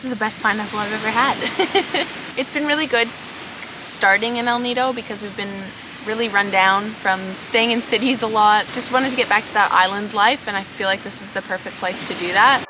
is the best pineapple I've ever had. It's been really good starting in El Nido because we've been really run down from staying in cities a lot. Just wanted to get back to that island life, and I feel like this is the perfect place to do that.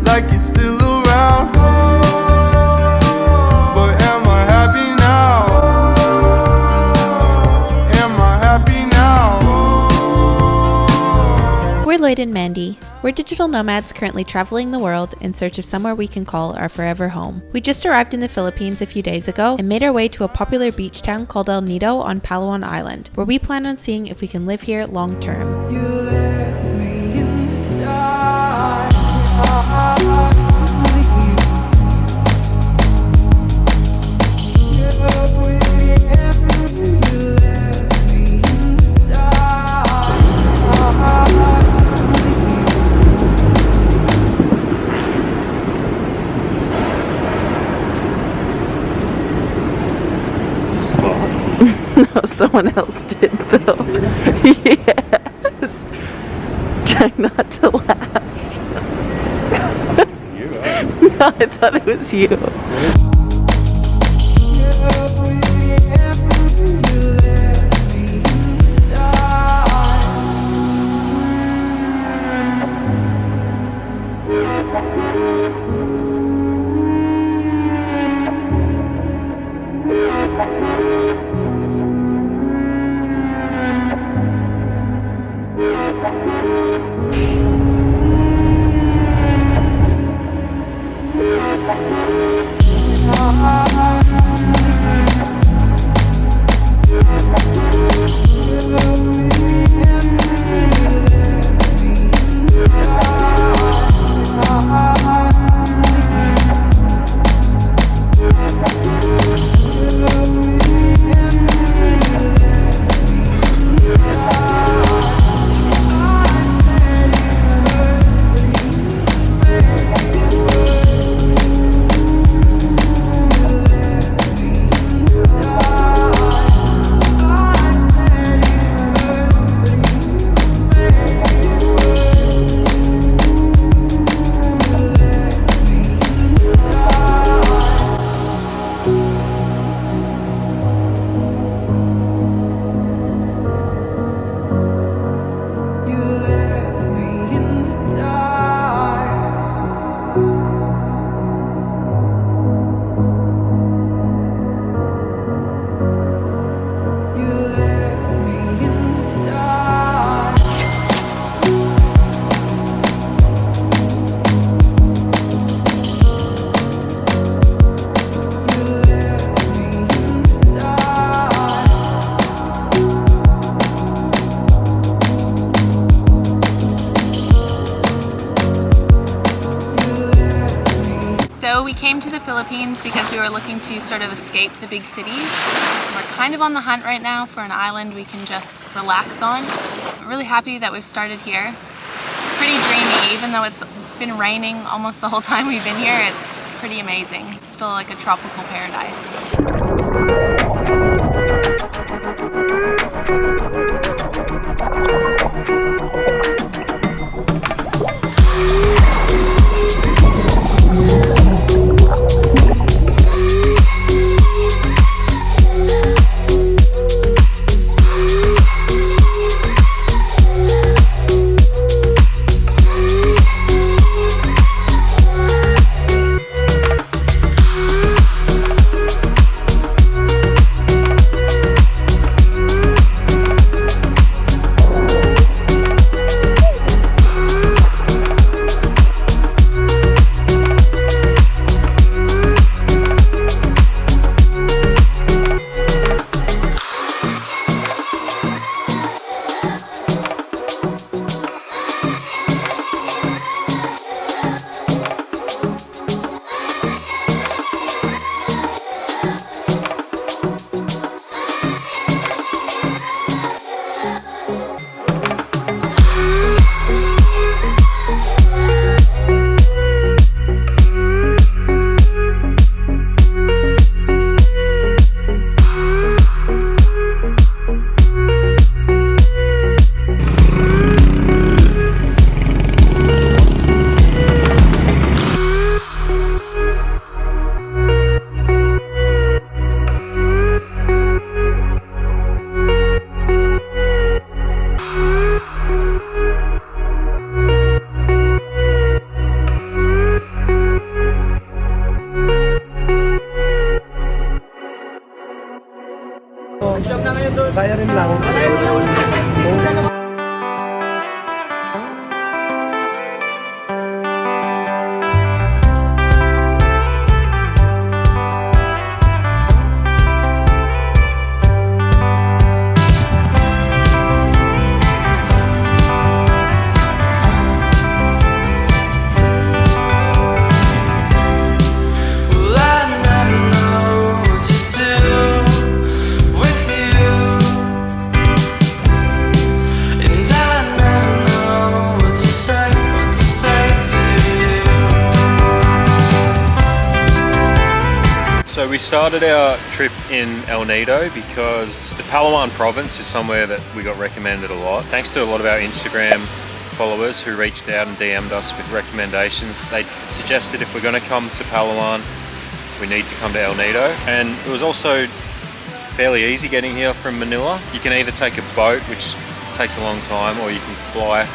Like you're still around, but am I happy now? Am I happy now? We're Lloyd and Mandy. We're digital nomads currently traveling the world in search of somewhere we can call our forever home. We just arrived in the Philippines a few days ago and made our way to a popular beach town called El Nido on Palawan Island, where we plan on seeing if we can live here long term. You left me in the dark. No, someone else did though. Yes. Try not to laugh. No, I thought it was you. So we came to the Philippines because we were looking to sort of escape the big cities. We're kind of on the hunt right now for an island we can just relax on. I'm really happy that we've started here. It's pretty dreamy, even though it's been raining almost the whole time we've been here. It's pretty amazing. It's still like a tropical paradise. Kaya rin lang. Well, I never know what to do with you, and I never know what to say to you. So we started our trip in El Nido because the Palawan province is somewhere that we got recommended a lot. Thanks to a lot of our Instagram followers who reached out and DM'd us with recommendations. They suggested if we're going to come to Palawan, we need to come to El Nido. And it was also fairly easy getting here from Manila. You can either take a boat, which takes a long time, or you can fly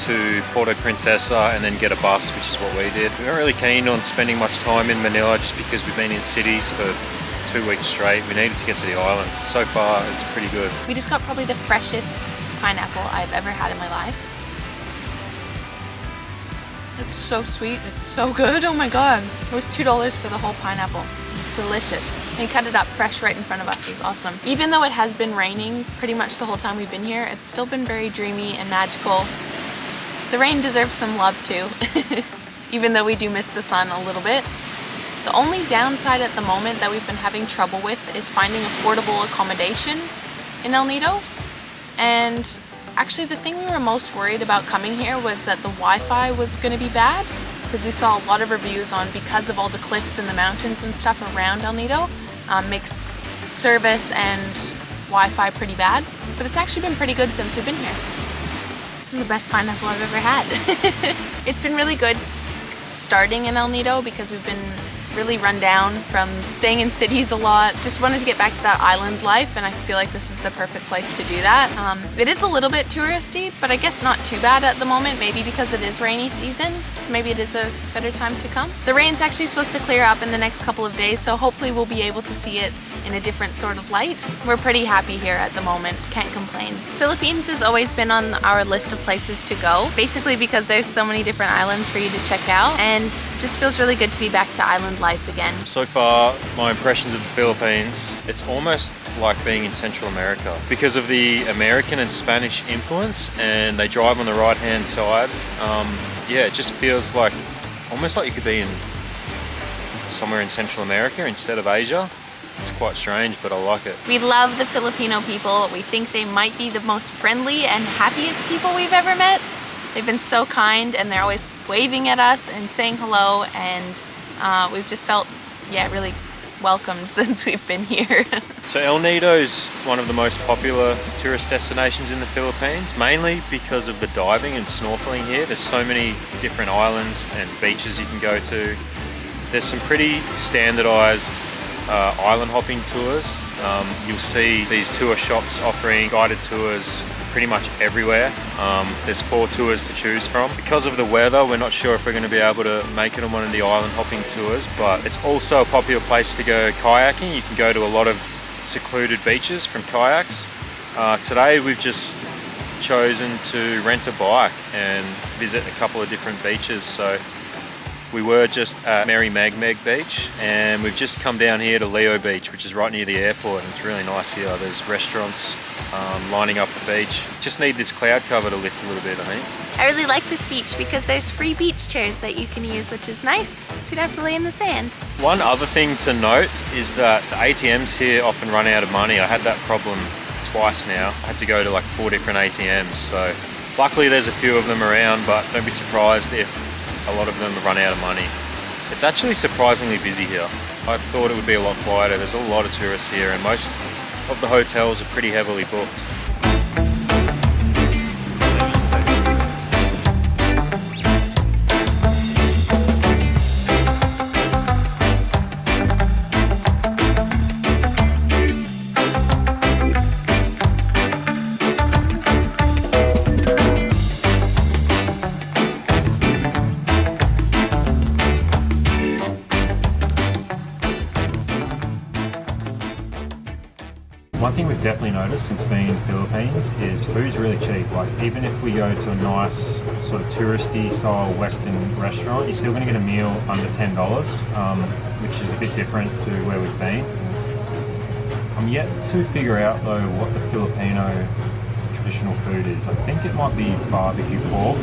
to Puerto Princesa and then get a bus, which is what we did. We weren't really keen on spending much time in Manila just because we've been in cities for 2 weeks straight. We needed to get to the islands. So far, it's pretty good. We just got probably the freshest pineapple I've ever had in my life. It's so sweet, it's so good, oh my god. It was $2 for the whole pineapple. It's delicious. They cut it up fresh right in front of us, it was awesome. Even though it has been raining pretty much the whole time we've been here, it's still been very dreamy and magical. The rain deserves some love too, even though we do miss the sun a little bit. The only downside at the moment that we've been having trouble with is finding affordable accommodation in El Nido. And actually the thing we were most worried about coming here was that the Wi-Fi was going to be bad, because we saw a lot of reviews on, because of all the cliffs and the mountains and stuff around El Nido, makes service and Wi-Fi pretty bad. But it's actually been pretty good since we've been here. This is the best pineapple I've ever had. It's been really good starting in El Nido because we've been really run down from staying in cities a lot. Just wanted to get back to that island life, and I feel like this is the perfect place to do that. It is a little bit touristy, but I guess not too bad at the moment, maybe because it is rainy season, so maybe it is a better time to come. The rain's actually supposed to clear up in the next couple of days, so hopefully we'll be able to see it in a different sort of light. We're pretty happy here at the moment, can't complain. Philippines has always been on our list of places to go, basically because there's so many different islands for you to check out, and just feels really good to be back to island life again. So far, my impressions of the Philippines, it's almost like being in Central America because of the American and Spanish influence, and they drive on the right-hand side. Yeah, it just feels like, almost like you could be in somewhere in Central America instead of Asia. It's quite strange, but I like it. We love the Filipino people. We think they might be the most friendly and happiest people we've ever met. They've been so kind, and they're always waving at us and saying hello, and we've just felt, yeah, really welcomed since we've been here. So El Nido is one of the most popular tourist destinations in the Philippines, mainly because of the diving and snorkeling here. There's so many different islands and beaches you can go to. There's some pretty standardized island hopping tours. You'll see these tour shops offering guided tours pretty much everywhere. There's 4 tours to choose from. Because of the weather, we're not sure if we're going to be able to make it on one of the island hopping tours, but it's also a popular place to go kayaking. You can go to a lot of secluded beaches from kayaks. Today we've just chosen to rent a bike and visit a couple of different beaches. So we were just at Maremegmeg Beach, and we've just come down here to Lio Beach, which is right near the airport, and it's really nice here. There's restaurants lining up the beach. Just need this cloud cover to lift a little bit, I think. I really like this beach because there's free beach chairs that you can use, which is nice, so you don't have to lay in the sand. One other thing to note is that the ATMs here often run out of money. I had that problem twice now. I had to go to like 4 different ATMs, so luckily there's a few of them around, but don't be surprised if a lot of them run out of money. It's actually surprisingly busy here. I thought it would be a lot quieter. There's a lot of tourists here, and most of the hotels are pretty heavily booked. One thing we've definitely noticed since being in the Philippines is food's really cheap. Like even if we go to a nice sort of touristy style Western restaurant, you're still going to get a meal under $10, which is a bit different to where we've been. I'm yet to figure out though what the Filipino traditional food is. I think it might be barbecue pork,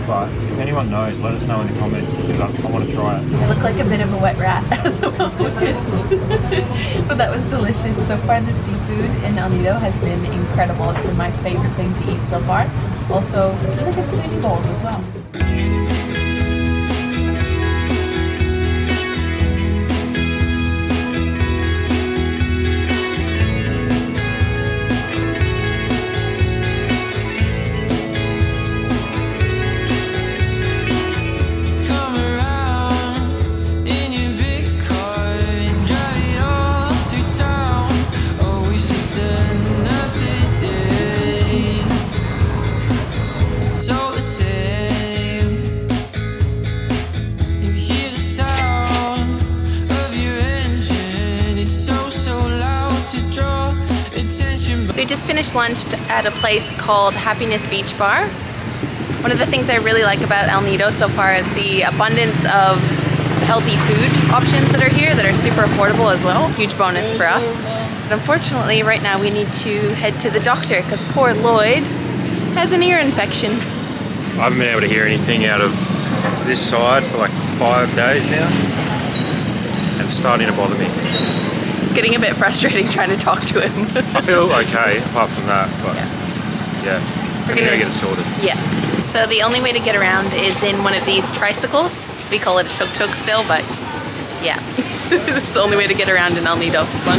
but if anyone knows, let us know in the comments because I want to try it. I look like a bit of a wet rat at the moment. But that was delicious. So far the seafood in El Nido has been incredible. It's been my favorite thing to eat so far. Also, really good smoothie bowls as well. Come around in your big car and drive it all through town. Oh, it's just another day. It's all the same. You hear the sound of your engine. It's so loud to draw attention. So we just finished lunch at a place called Happiness Beach Bar. One of the things I really like about El Nido so far is the abundance of healthy food options that are here that are super affordable as well. Huge bonus for us. But unfortunately, right now we need to head to the doctor because poor Lloyd has an ear infection. I haven't been able to hear anything out of this side for like 5 days now, and it's starting to bother me. It's getting a bit frustrating trying to talk to him. I feel okay apart from that, but yeah, We're I'm gonna go gonna- get it sorted. Yeah. So the only way to get around is in one of these tricycles. We call it a tuk-tuk still, but yeah. It's the only way to get around in El Nido. No,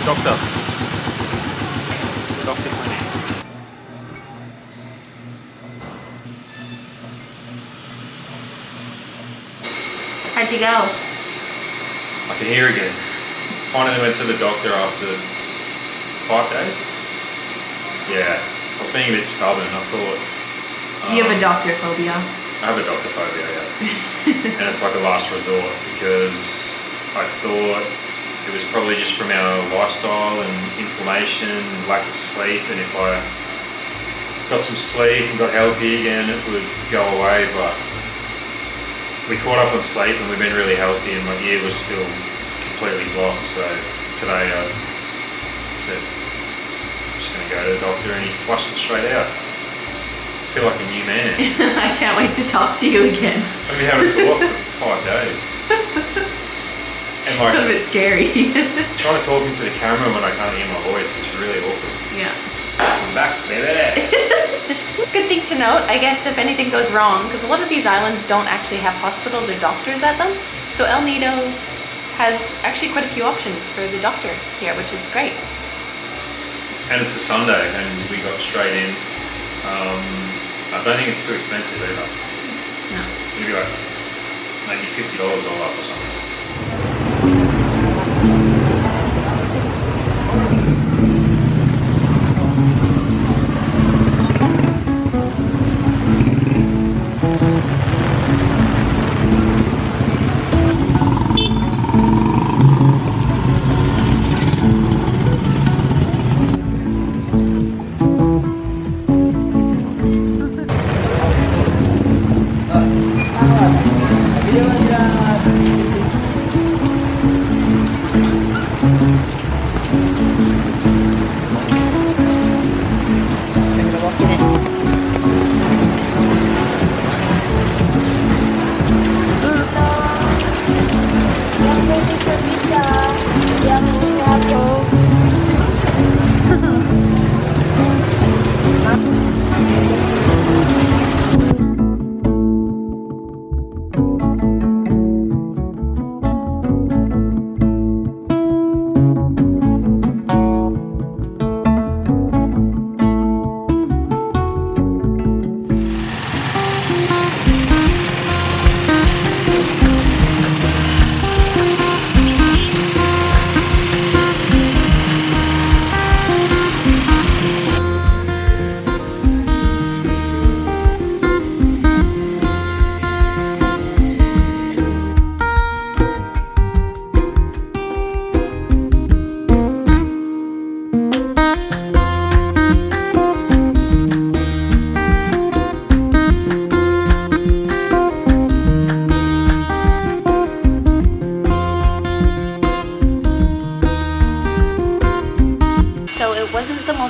doctor. Doctor clinic. How'd you go? I can hear again. Finally went to the doctor after 5 days. Yeah, I was being a bit stubborn. I thought You have a doctor phobia. I have a doctor phobia, yeah. And it's like a last resort because I thought it was probably just from our lifestyle and inflammation, lack of sleep, and if I got some sleep and got healthy again, it would go away. But we caught up on sleep and we've been really healthy, and my ear was still completely blocked. So today I said, I'm just going to go to the doctor, and he flushed it straight out. I feel like a new man. I can't wait to talk to you again. I've been able to talk for 5 days. And like, It's a bit scary. trying to talk into the camera when I can't hear my voice is really awkward. Yeah. I'm back, baby. Good thing to note, I guess, if anything goes wrong, because a lot of these islands don't actually have hospitals or doctors at them. So El Nido has actually quite a few options for the doctor here, which is great. And it's a Sunday, and we got straight in. I don't think it's too expensive either. No. Maybe like maybe $50 all up or something.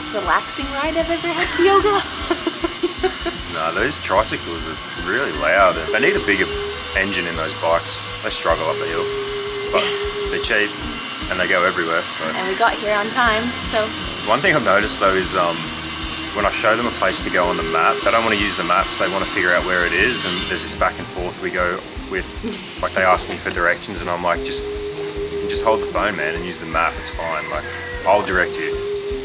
most relaxing ride I've ever had to yoga. No, those tricycles are really loud. They need a bigger engine in those bikes. They struggle up the hill, but they're cheap and they go everywhere. So. And we got here on time, so. One thing I've noticed though is when I show them a place to go on the map, they don't want to use the maps, they want to figure out where it is, and there's this back and forth we go with, like they ask me for directions and I'm like, you can just hold the phone, man, and use the map, it's fine, like, I'll direct you.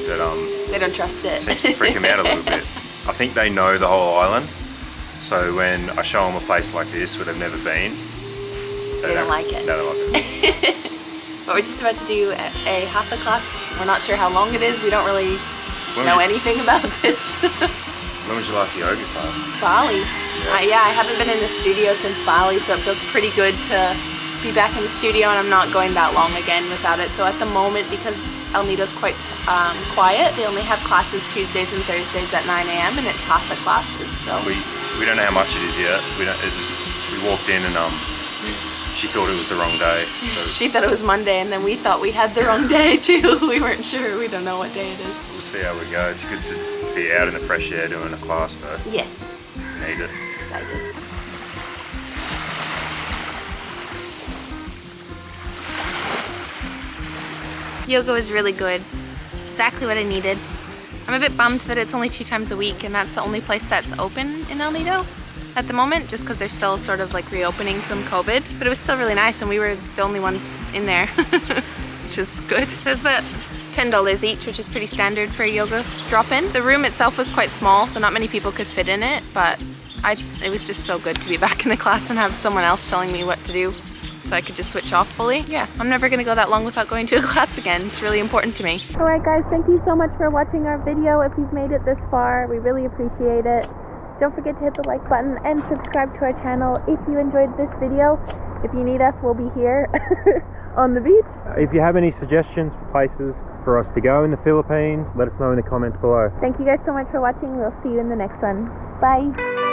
But they don't trust it. Seems to freak them out a little bit. I think they know the whole island, so when I show them a place like this where they've never been, they don't like it. They don't like it. But we're just about to do a hatha class. We're not sure how long it is, we don't really know anything about this. When was your last yoga class? Bali. Yeah, I haven't been in the studio since Bali, so it feels pretty good to be back in the studio, and I'm not going that long again without it. So at the moment, because El Nido's quite quiet, they only have classes Tuesdays and Thursdays at 9 a.m. and it's hatha classes. So we don't know how much it is yet. We walked in and she thought it was the wrong day. So she thought it was Monday, and then we thought we had the wrong day too. We weren't sure. We don't know what day it is. We'll see how we go. It's good to be out in the fresh air doing a class though. Yes. Need it. Excited. Yoga was really good. It's exactly what I needed. I'm a bit bummed that it's only 2 times a week and that's the only place that's open in El Nido at the moment, just because they're still sort of like reopening from COVID. But it was still really nice and we were the only ones in there, which is good. It was about $10 each, which is pretty standard for a yoga drop-in. The room itself was quite small, so not many people could fit in it, but it was just so good to be back in the class and have someone else telling me what to do, so I could just switch off fully. Yeah, I'm never gonna go that long without going to a class again. It's really important to me. Alright guys, thank you so much for watching our video. If you've made it this far, we really appreciate it. Don't forget to hit the like button and subscribe to our channel if you enjoyed this video. If you need us, we'll be here on the beach. If you have any suggestions for places for us to go in the Philippines, let us know in the comments below. Thank you guys so much for watching. We'll see you in the next one. Bye!